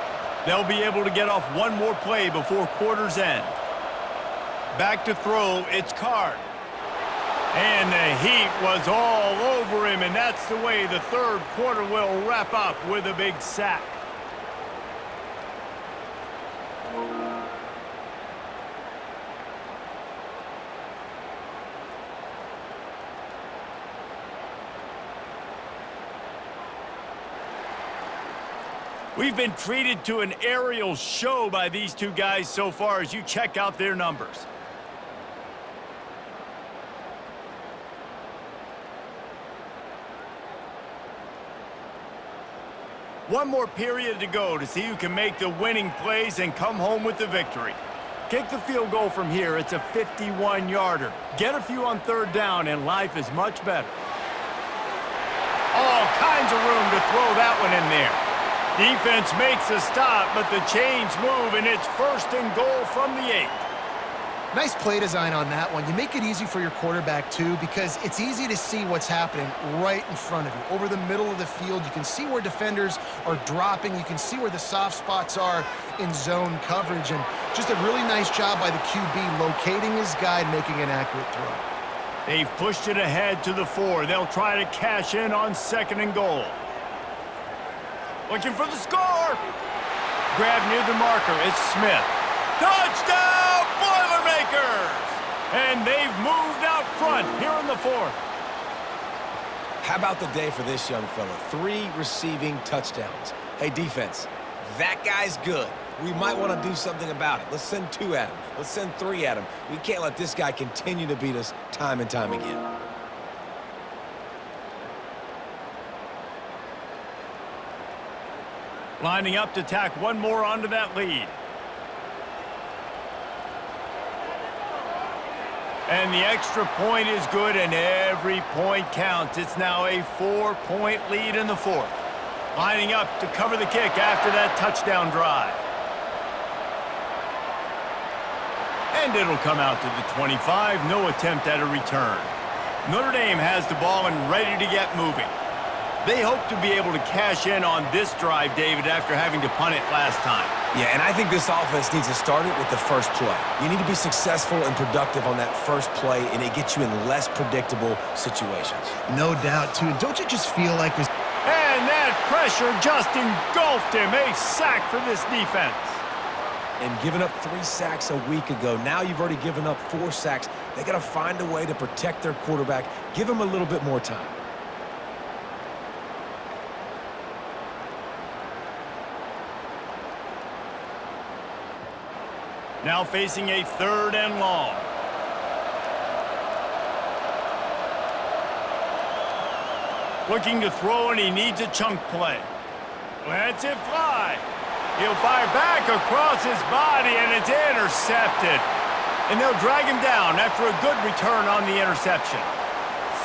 They'll be able to get off one more play before quarter's end. Back to throw, it's Card. And the heat was all over him, and that's the way the third quarter will wrap up with a big sack. We've been treated to an aerial show by these two guys so far as you check out their numbers. One more period to go to see who can make the winning plays and come home with the victory. Kick the field goal from here. It's a 51-yarder. Get a few on third down, and life is much better. All kinds of room to throw that one in there. Defense makes a stop, but the chains move, and it's first and goal from the 8. Nice play design on that one. You make it easy for your quarterback, too, because it's easy to see what's happening right in front of you. Over the middle of the field, you can see where defenders are dropping. You can see where the soft spots are in zone coverage. And just a really nice job by the QB locating his guy and making an accurate throw. They've pushed it ahead to the 4. They'll try to cash in on second and goal. Looking for the score. Grab near the marker. It's Smith. Touchdown, Boilermakers! And they've moved out front here in the 4th. How about the day for this young fella? 3 receiving touchdowns. Hey, defense, that guy's good. We might want to do something about it. Let's send 2 at him. Let's send 3 at him. We can't let this guy continue to beat us time and time again. Lining up to tack one more onto that lead. And the extra point is good, and every point counts. It's now a 4-point lead in the 4th. Lining up to cover the kick after that touchdown drive. And it'll come out to the 25. No attempt at a return. Notre Dame has the ball and ready to get moving. They hope to be able to cash in on this drive, David, after having to punt it last time. Yeah, and I think this offense needs to start it with the first play. You need to be successful and productive on that first play, and it gets you in less predictable situations. No doubt, too. Don't you just feel like this? And that pressure just engulfed him. A sack for this defense. And giving up 3 sacks a week ago, now you've already given up 4 sacks. They got to find a way to protect their quarterback. Give him a little bit more time. Now facing a 3rd and long. Looking to throw, and he needs a chunk play. Lets it fly. He'll fire back across his body, and it's intercepted. And they'll drag him down after a good return on the interception.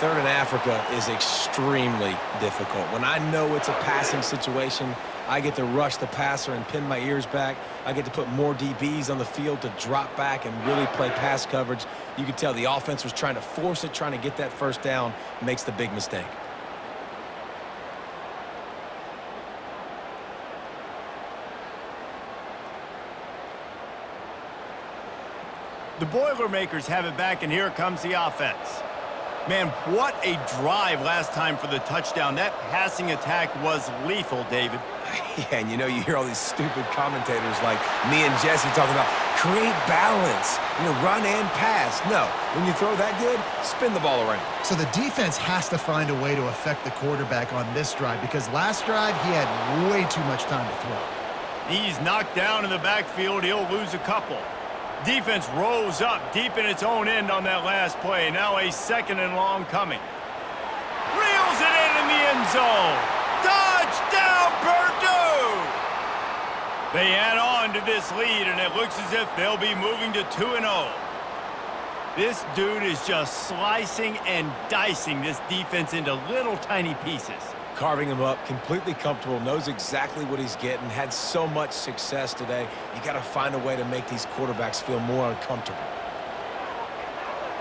3rd and Africa is extremely difficult. When I know it's a passing situation, I get to rush the passer and pin my ears back. I get to put more DBs on the field to drop back and really play pass coverage. You could tell the offense was trying to force it, trying to get that first down, makes the big mistake. The Boilermakers have it back, and here comes the offense. Man, what a drive last time for the touchdown. That passing attack was lethal, David. Yeah, and you know, you hear all these stupid commentators like me and Jesse talking about create balance, run and pass. No, when you throw that good, spin the ball around. So the defense has to find a way to affect the quarterback on this drive, because last drive he had way too much time to throw. He's knocked down in the backfield. He'll lose a couple. Defense rolls up deep in its own end on that last play. Now a 2nd and long coming. Reels it in the end zone. Touchdown, Purdue! They add on to this lead, and it looks as if they'll be moving to 2-0. This dude is just slicing and dicing this defense into little tiny pieces. Carving him up, completely comfortable, knows exactly what he's getting, had so much success today. You got to find a way to make these quarterbacks feel more uncomfortable.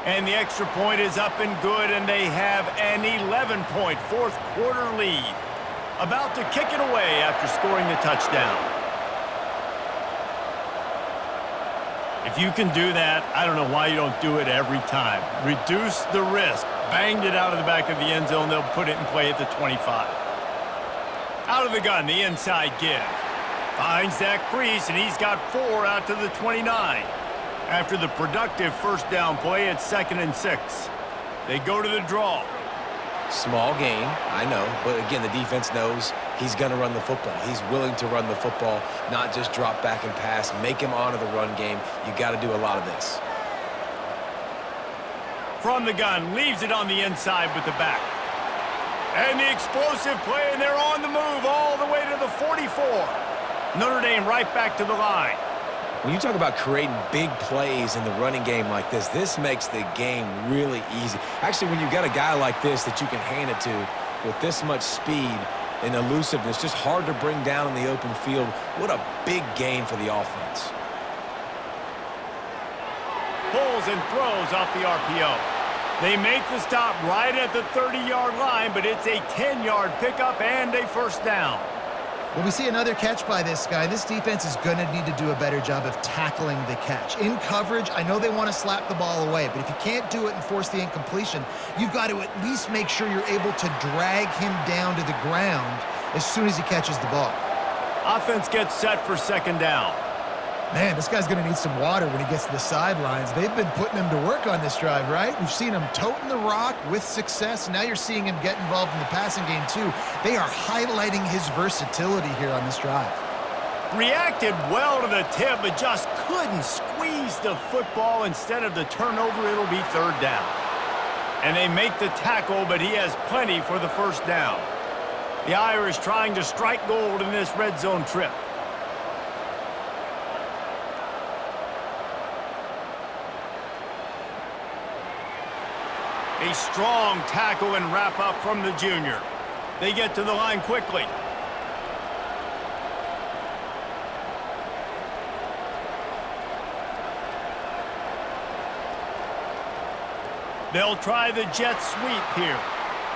And the extra point is up and good, and they have an 11-point fourth-quarter lead. About to kick it away after scoring the touchdown. If you can do that, I don't know why you don't do it every time. Reduce the risk. Banged it out of the back of the end zone. They'll put it in play at the 25. Out of the gun, the inside give. Finds that crease, and he's got 4 out to the 29. After the productive first down play, it's 2nd and 6. They go to the draw. Small gain, I know, but again, the defense knows he's going to run the football. He's willing to run the football, not just drop back and pass, make him honor the run game. You got to do a lot of this. From the gun, leaves it on the inside with the back. And the explosive play, and they're on the move all the way to the 44. Notre Dame right back to the line. When you talk about creating big plays in the running game like this makes the game really easy. Actually, when you've got a guy like this that you can hand it to with this much speed and elusiveness, just hard to bring down in the open field, what a big gain for the offense. Pulls and throws off the RPO. They make the stop right at the 30-yard line, but it's a 10-yard pickup and a first down. Well, we see another catch by this guy. This defense is going to need to do a better job of tackling the catch. In coverage, I know they want to slap the ball away, but if you can't do it and force the incompletion, you've got to at least make sure you're able to drag him down to the ground as soon as he catches the ball. Offense gets set for 2nd down. Man, this guy's going to need some water when he gets to the sidelines. They've been putting him to work on this drive, right? We've seen him toting the rock with success. Now you're seeing him get involved in the passing game, too. They are highlighting his versatility here on this drive. Reacted well to the tip, but just couldn't squeeze the football. Instead of the turnover, it'll be 3rd down. And they make the tackle, but he has plenty for the first down. The Irish trying to strike gold in this red zone trip. A strong tackle and wrap up from the junior. They get to the line quickly. They'll try the jet sweep here.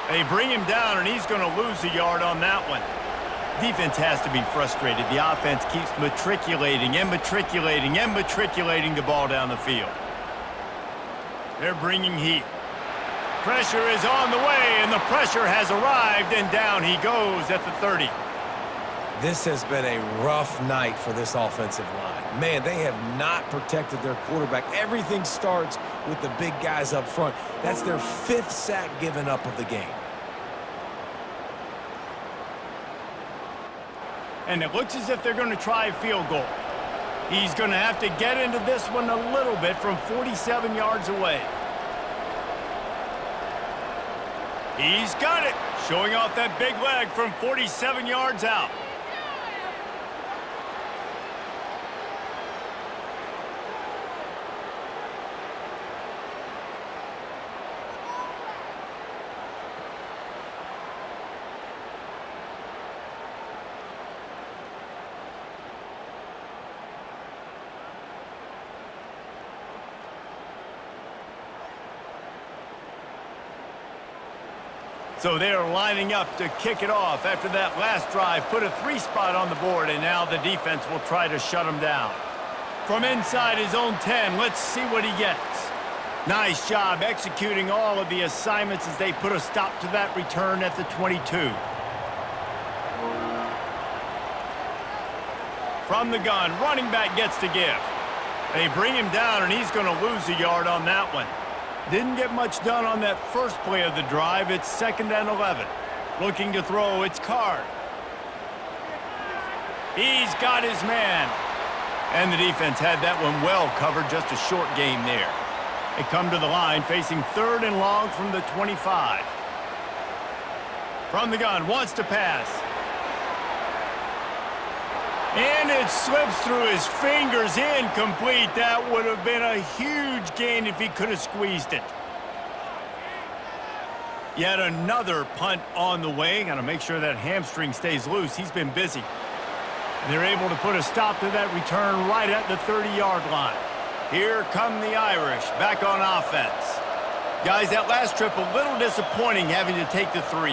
They bring him down, and he's going to lose a yard on that one. Defense has to be frustrated. The offense keeps matriculating and matriculating and matriculating the ball down the field. They're bringing heat. Pressure is on the way, and the pressure has arrived, and down he goes at the 30. This has been a rough night for this offensive line. Man, they have not protected their quarterback. Everything starts with the big guys up front. That's their 5th sack given up of the game. And it looks as if they're going to try a field goal. He's going to have to get into this one a little bit from 47 yards away. He's got it, showing off that big leg from 47 yards out. So they're lining up to kick it off after that last drive. Put a 3-spot on the board, and now the defense will try to shut him down. From inside his own 10, let's see what he gets. Nice job executing all of the assignments as they put a stop to that return at the 22. From the gun, running back gets to give. They bring him down, and he's going to lose a yard on that one. Didn't get much done on that first play of the drive. It's 2nd and 11. Looking to throw, it's Card. He's got his man. And the defense had that one well covered, just a short game there. They come to the line facing 3rd and long from the 25. From the gun, wants to pass. And it slips through his fingers, incomplete. That would have been a huge gain if he could have squeezed it. Yet another punt on the way. Got to make sure that hamstring stays loose. He's been busy. And they're able to put a stop to that return right at the 30-yard line. Here come the Irish, back on offense. Guys, that last trip a little disappointing having to take the 3.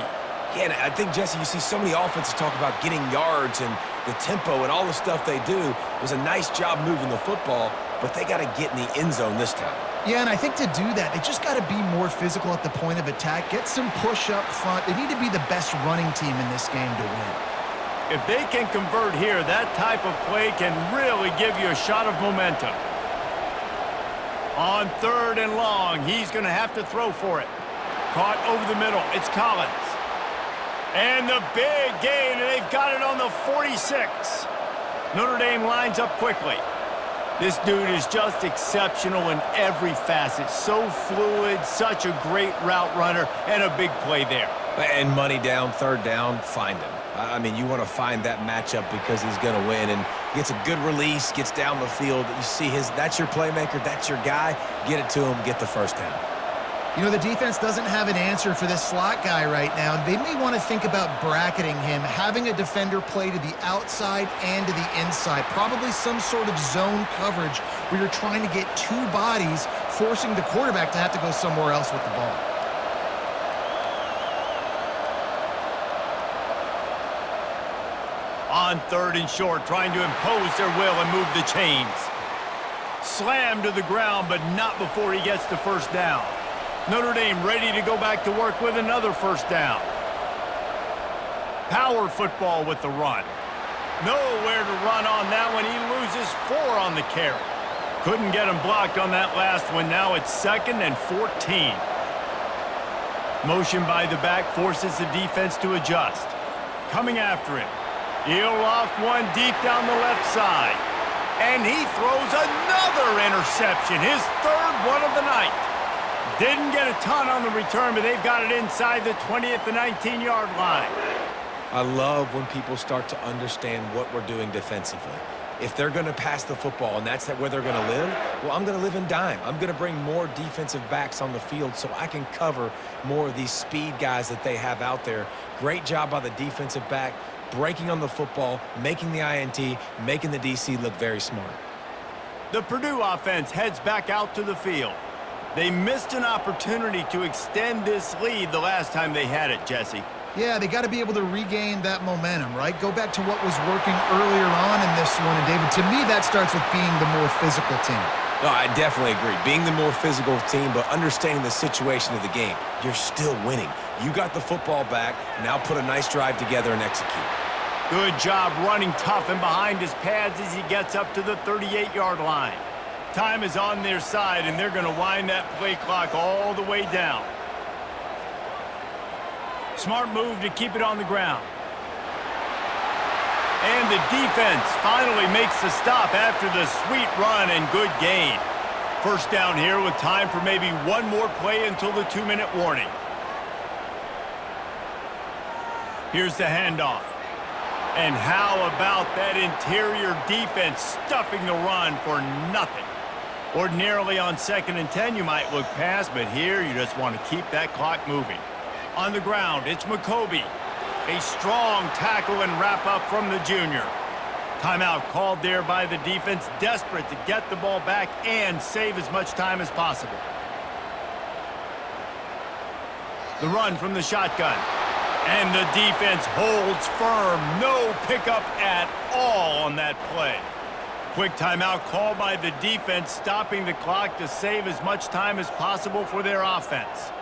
Yeah, and I think, Jesse, you see so many offenses talk about getting yards and the tempo and all the stuff they do. It was a nice job moving the football, but they got to get in the end zone this time. Yeah, and I think to do that, they just got to be more physical at the point of attack, get some push up front. They need to be the best running team in this game to win. If they can convert here, that type of play can really give you a shot of momentum. On 3rd and long, he's going to have to throw for it. Caught over the middle. It's Collins. And the big gain, and they've got it on the 46. Notre Dame lines up quickly. This dude is just exceptional in every facet. So fluid, such a great route runner, and a big play there. And money down, 3rd down, find him. I mean, you want to find that matchup because he's going to win. And gets a good release, gets down the field. You see that's your playmaker, that's your guy. Get it to him, get the 1st down. You know, the defense doesn't have an answer for this slot guy right now. They may want to think about bracketing him, having a defender play to the outside and to the inside. Probably some sort of zone coverage where you're trying to get 2 bodies, forcing the quarterback to have to go somewhere else with the ball. On 3rd and short, trying to impose their will and move the chains. Slammed to the ground, but not before he gets the 1st down. Notre Dame ready to go back to work with another 1st down. Power football with the run. Nowhere to run on that one. He loses 4 on the carry. Couldn't get him blocked on that last one. Now it's 2nd and 14. Motion by the back forces the defense to adjust. Coming after him. He'll loft one deep down the left side. And he throws another interception. His 3rd one of the night. Didn't get a ton on the return, but they've got it inside the 20 at the 19-yard line. I love when people start to understand what we're doing defensively. If they're going to pass the football and that's where they're going to live, well, I'm going to live in dime. I'm going to bring more defensive backs on the field so I can cover more of these speed guys that they have out there. Great job by the defensive back, breaking on the football, making the INT, making the DC look very smart. The Purdue offense heads back out to the field. They missed an opportunity to extend this lead the last time they had it, Jesse. Yeah, they got to be able to regain that momentum, right? Go back to what was working earlier on in this one. And, David, to me, that starts with being the more physical team. No, I definitely agree. Being the more physical team, but understanding the situation of the game. You're still winning. You got the football back. Now put a nice drive together and execute. Good job running tough and behind his pads as he gets up to the 38-yard line. Time is on their side, and they're going to wind that play clock all the way down. Smart move to keep it on the ground. And the defense finally makes the stop after the sweet run and good gain. 1st down here with time for maybe one more play until the 2-minute warning. Here's the handoff. And how about that interior defense stuffing the run for nothing? Ordinarily on 2nd and 10, you might look past, but here you just want to keep that clock moving. On the ground, it's McCoby. A strong tackle and wrap up from the junior. Timeout called there by the defense, desperate to get the ball back and save as much time as possible. The run from the shotgun. And the defense holds firm. No pickup at all on that play. Quick timeout called by the defense, stopping the clock to save as much time as possible for their offense.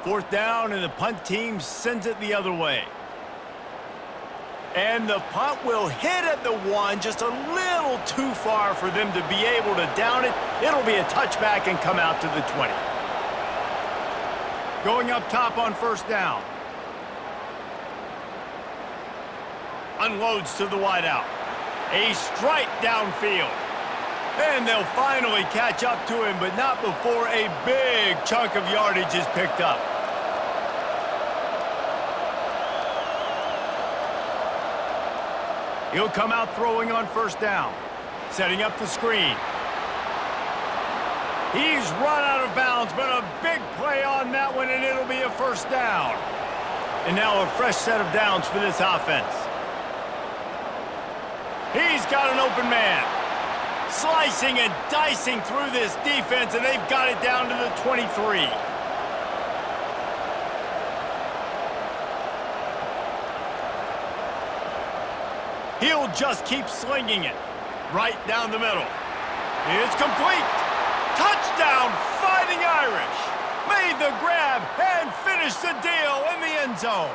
4th down, and the punt team sends it the other way. And the punt will hit at the 1, just a little too far for them to be able to down it. It'll be a touchback and come out to the 20. Going up top on 1st down. Unloads to the wideout. A strike downfield. And they'll finally catch up to him, but not before a big chunk of yardage is picked up. He'll come out throwing on first down, setting up the screen. He's run out of bounds, but a big play on that one, and it'll be a first down. And now a fresh set of downs for this offense. He's got an open man. Slicing and dicing through this defense, and they've got it down to the 23. He'll just keep slinging it right down the middle. It's complete. Touchdown, Fighting Irish. Made the grab and finished the deal in the end zone.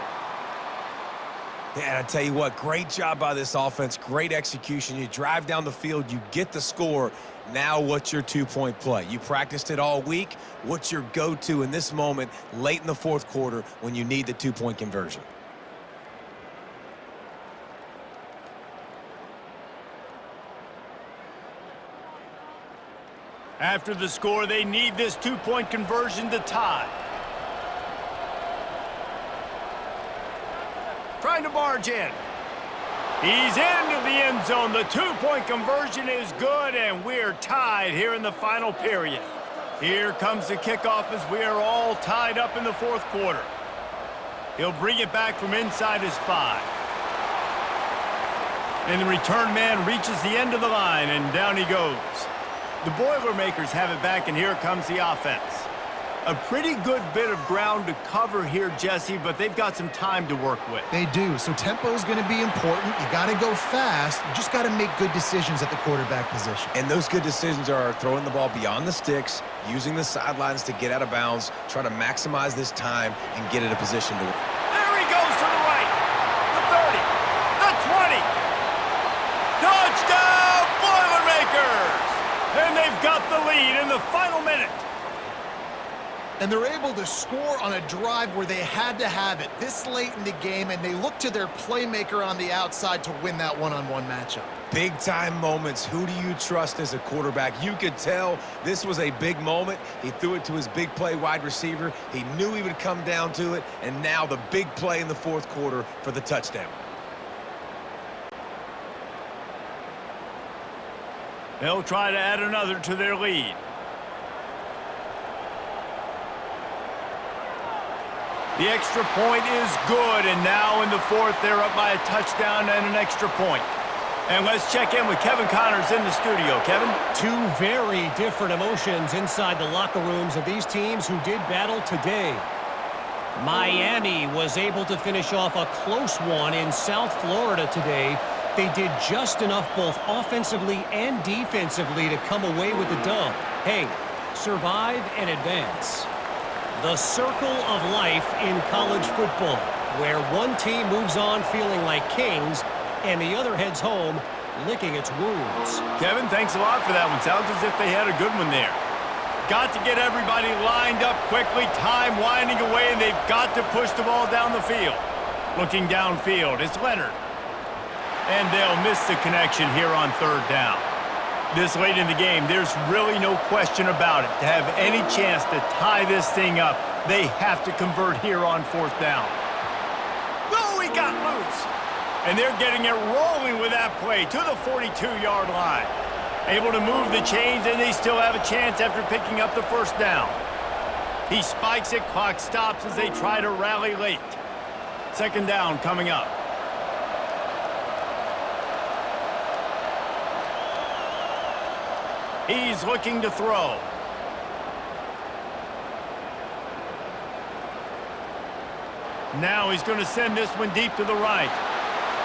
Yeah, and I tell you what, great job by this offense, great execution. You drive down the field, you get the score. Now what's your two-point play? You practiced it all week. What's your go-to in this moment late in the fourth quarter when you need the two-point conversion? After the score, they need this two-point conversion to tie. Trying to barge in. He's into the end zone. The two-point conversion is good, and we're tied here in the final period. Here comes the kickoff as we are all tied up in the fourth quarter. He'll bring it back from inside his 5. And the return man reaches the end of the line, and down he goes. The Boilermakers have it back, and here comes the offense. A pretty good bit of ground to cover here, Jesse, but they've got some time to work with. They do, so tempo is going to be important. You got to go fast. You just got to make good decisions at the quarterback position. And those good decisions are throwing the ball beyond the sticks, using the sidelines to get out of bounds, trying to maximize this time and get in a position to win. There he goes to the right. The 30. The 20. Touchdown, Boilermakers! And they've got the lead in the final minute. And they're able to score on a drive where they had to have it this late in the game, and they look to their playmaker on the outside to win that one-on-one matchup. Big-time moments. Who do you trust as a quarterback? You could tell this was a big moment. He threw it to his big play wide receiver. He knew he would come down to it, and now the big play in the fourth quarter for the touchdown. They'll try to add another to their lead. The extra point is good, and now in the fourth, they're up by a touchdown and an extra point. And let's check in with Kevin Connors in the studio. Kevin? Two very different emotions inside the locker rooms of these teams who did battle today. Miami was able to finish off a close one in South Florida today. They did just enough both offensively and defensively to come away with the dub. Hey, survive and advance. The circle of life in college football, where one team moves on feeling like kings and the other heads home licking its wounds. Kevin, thanks a lot for that one. Sounds as if they had a good one there. Got to get everybody lined up quickly, time winding away, and they've got to push the ball down the field. Looking downfield, it's Leonard. And they'll miss the connection here on third down. This late in the game, there's really no question about it. To have any chance to tie this thing up, they have to convert here on fourth down. Oh, he got loose. And they're getting it rolling with that play to the 42-yard line. Able to move the chains, and they still have a chance after picking up the first down. He spikes it, clock stops as they try to rally late. Second down coming up. He's looking to throw. Now he's going to send this one deep to the right.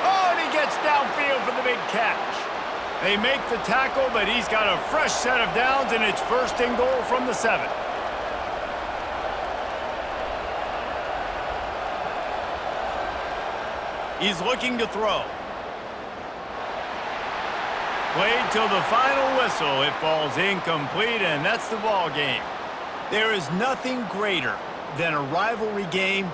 Oh, and he gets downfield for the big catch. They make the tackle, but he's got a fresh set of downs, and it's first and goal from the 7. He's looking to throw. Played till the final whistle. It falls incomplete, and that's the ball game. There is nothing greater than a rivalry game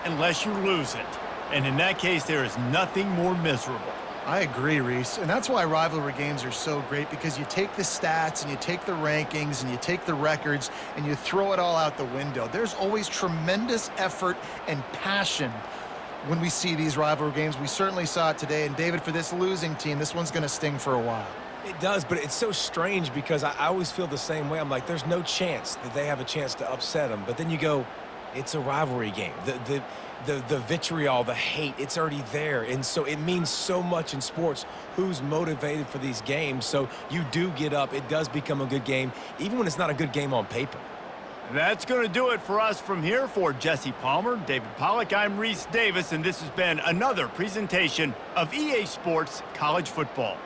unless you lose it. And in that case, there is nothing more miserable. I agree, Reese. And that's why rivalry games are so great, because you take the stats and you take the rankings and you take the records and you throw it all out the window. There's always tremendous effort and passion when we see these rivalry games. We certainly saw it today. And David, for this losing team, this one's going to sting for a while. It does, but it's so strange because I always feel the same way. I'm like, there's no chance that they have a chance to upset them. But then you go, it's a rivalry game. The vitriol, the hate, it's already there. And so it means so much in sports who's motivated for these games. So you do get up. It does become a good game, even when it's not a good game on paper. That's going to do it for us from here. For Jesse Palmer, David Pollack, I'm Reese Davis, and this has been another presentation of EA Sports College Football.